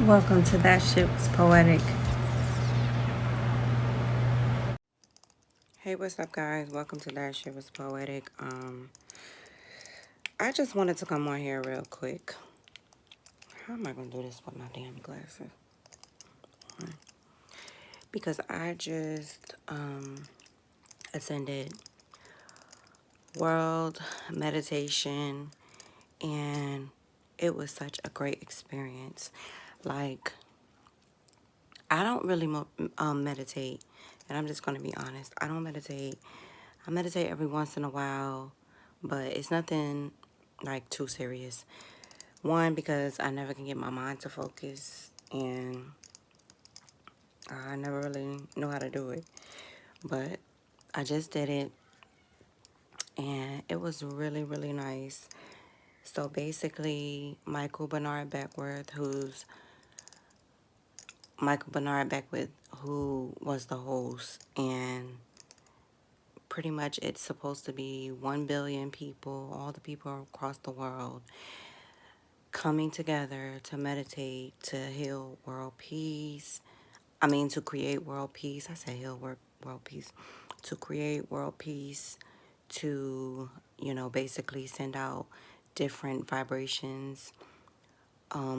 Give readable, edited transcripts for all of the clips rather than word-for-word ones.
Welcome to That Shit Was Poetic. Hey, what's up, guys? Welcome to That Shit Was Poetic. I just wanted to come on here real quick. How am I gonna do this with my damn glasses? Because I just attended World Meditation, and it was such a great experience. Like, I don't really meditate, and I'm just gonna be honest. I don't meditate. I meditate every once in a while, but it's nothing like too serious. One, because I never can get my mind to focus, and I never really know how to do it. But I just did it, and it was really, really nice. So basically, Michael Bernard Beckwith, who was the host, and pretty much it's supposed to be 1 billion people, all the people across the world, coming together to meditate, to heal world peace. To create world peace. I say heal world peace. To create world peace, to, basically send out different vibrations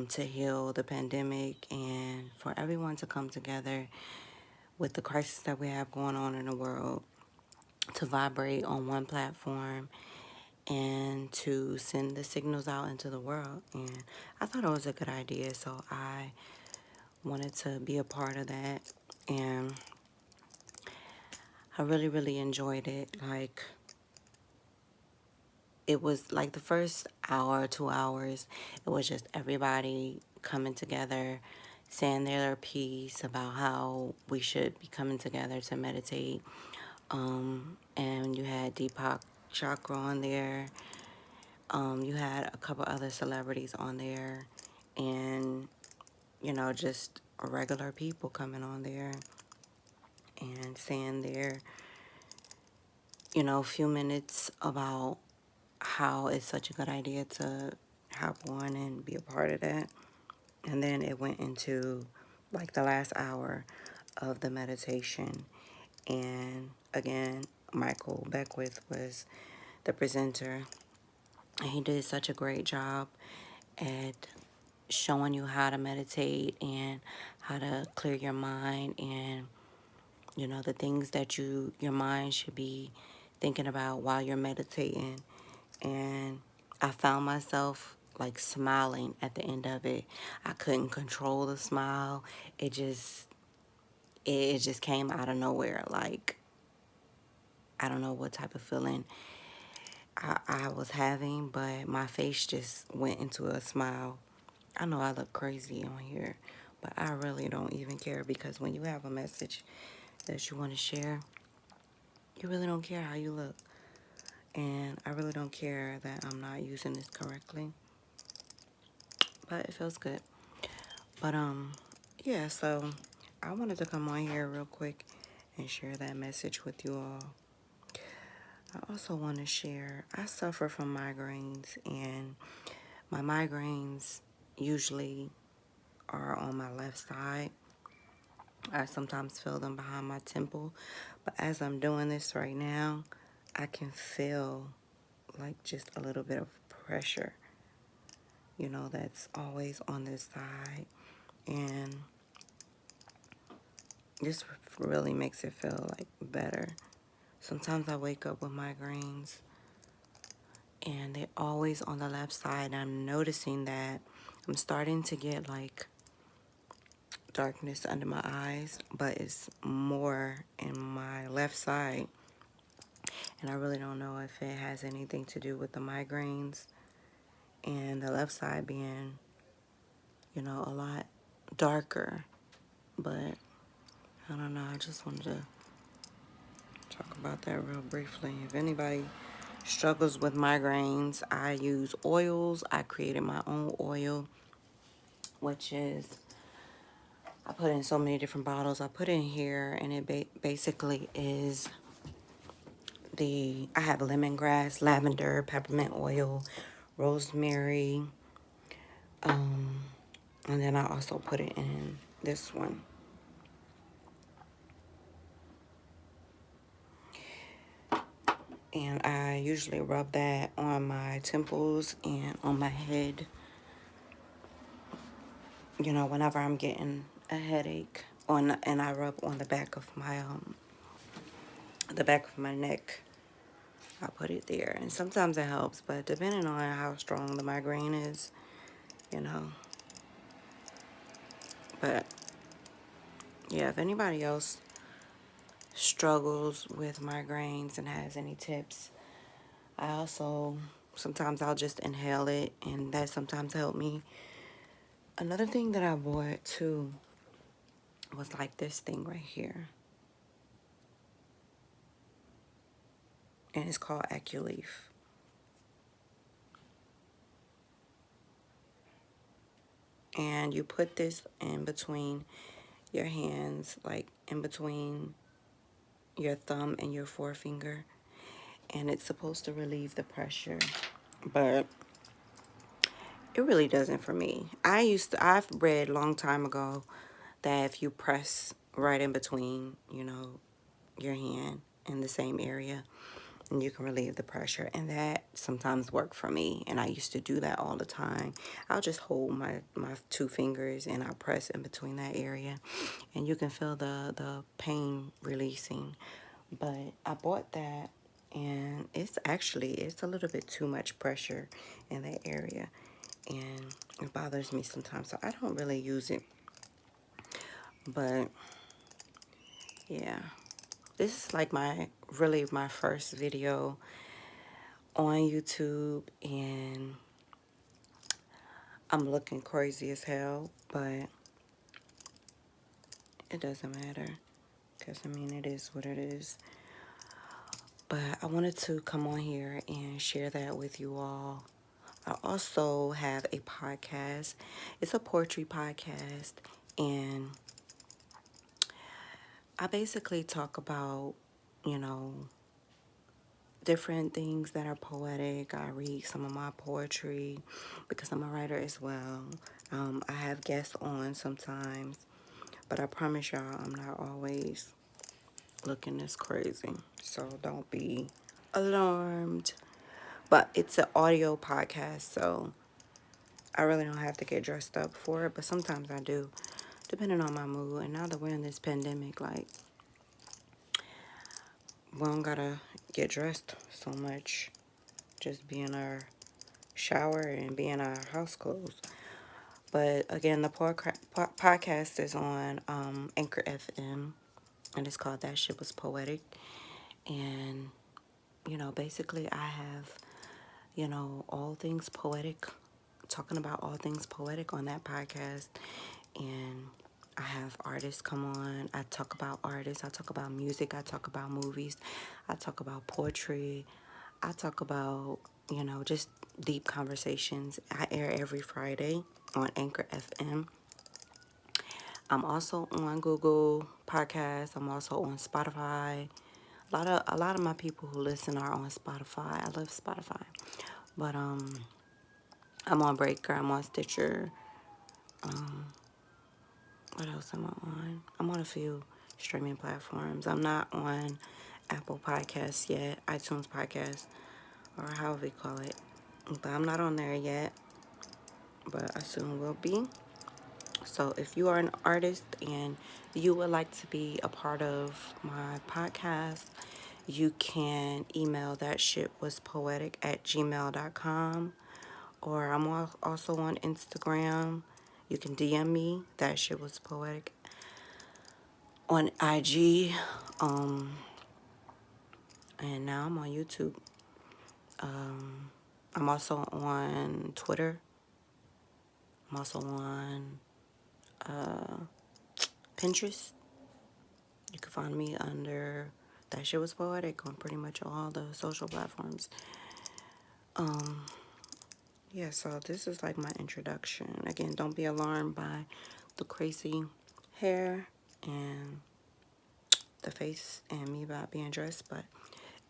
to heal the pandemic, and for everyone to come together with the crisis that we have going on in the world, to vibrate on one platform and to send the signals out into the world. And I thought it was a good idea, so I wanted to be a part of that. And I really, really enjoyed it. Like, it was like the first hour, 2 hours, it was just everybody coming together, saying their piece about how we should be coming together to meditate. And you had Deepak Chakra on there. You had a couple other celebrities on there, and just regular people coming on there and saying their few minutes about how it's such a good idea to hop on and be a part of that. And then it went into like the last hour of the meditation. And again, Michael Beckwith was the presenter. And he did such a great job at showing you how to meditate and how to clear your mind, and the things that your mind should be thinking about while you're meditating. And I found myself like smiling at the end of it. I couldn't control the smile. It just came out of nowhere. Like, I don't know what type of feeling I was having, but my face just went into a smile. I know I look crazy on here, but I really don't even care, because when you have a message that you want to share, you really don't care how you look. And I really don't care that I'm not using this correctly, but it feels good. But yeah, so I wanted to come on here real quick and share that message with you all. I also want to share, I suffer from migraines, and my migraines usually are on my left side. I sometimes feel them behind my temple, but as I'm doing this right now, I can feel like just a little bit of pressure, that's always on this side. And this really makes it feel like better. Sometimes I wake up with migraines, and they're always on the left side. And I'm noticing that I'm starting to get like darkness under my eyes, but it's more in my left side. And I really don't know if it has anything to do with the migraines and the left side being, a lot darker. But I don't know. I just wanted to talk about that real briefly. If anybody struggles with migraines, I use oils. I created my own oil, which is, I put in so many different bottles. I put in here, and it basically is I have lemongrass, lavender, peppermint oil, rosemary, And then I also put it in this one. And I usually rub that on my temples and on my head, you know, whenever I'm getting a headache. And I rub on the back of my neck. I put it there. And sometimes it helps, but depending on how strong the migraine is, you know. But yeah, if anybody else struggles with migraines and has any tips, I also, sometimes I'll just inhale it, and that sometimes help me. Another thing that I bought too was like this thing right here. And it's called Aculeaf. And you put this in between your hands, like in between your thumb and your forefinger. And it's supposed to relieve the pressure. But it really doesn't for me. I've read a long time ago that if you press right in between, you know, your hand in the same area, and you can relieve the pressure, and that sometimes worked for me, and I used to do that all the time. I'll just hold my two fingers and I'll press in between that area, and you can feel the pain releasing. But I bought that, and it's a little bit too much pressure in that area, and it bothers me sometimes, so I don't really use it. But yeah, this is like my first video on YouTube, and I'm looking crazy as hell, but it doesn't matter, because I mean, it is what it is. But I wanted to come on here and share that with you all. I also have a podcast. It's a poetry podcast, and I basically talk about, you know, different things that are poetic. I read some of my poetry because I'm a writer as well. I have guests on sometimes, but I promise y'all I'm not always looking this crazy. So don't be alarmed. But it's an audio podcast, so I really don't have to get dressed up for it, but sometimes I do, depending on my mood. And now that we're in this pandemic, like, we don't gotta get dressed so much. Just be in our shower and be in our house clothes. But again, the podcast is on Anchor FM, and it's called That Shit Was Poetic. And, you know, basically I have, you know, all things poetic, talking about all things poetic on that podcast. And I have artists come on. I talk about artists. I talk about music. I talk about movies. I talk about poetry. I talk about, you know, just deep conversations. I air every Friday on Anchor FM. I'm also on Google Podcasts. I'm also on Spotify. A lot of my people who listen are on Spotify. I love Spotify. But I'm on Breaker. I'm on Stitcher. What else am I on? I'm on a few streaming platforms. I'm not on Apple Podcasts yet, iTunes Podcasts, or however you call it. But I'm not on there yet, but I soon will be. So if you are an artist and you would like to be a part of my podcast, you can email thatshitwaspoetic@gmail.com. Or I'm also on Instagram. You can DM me, That Shit Was Poetic, on IG. And now I'm on YouTube. I'm also on Twitter. I'm also on Pinterest. You can find me under That Shit Was Poetic on pretty much all the social platforms. Yeah, so this is like my introduction. Again, don't be alarmed by the crazy hair and the face and me about being dressed, but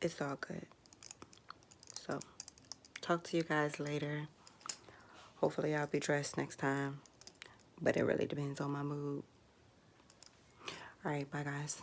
it's all good. So, talk to you guys later. Hopefully I'll be dressed next time. but it really depends on my mood. All right, bye guys.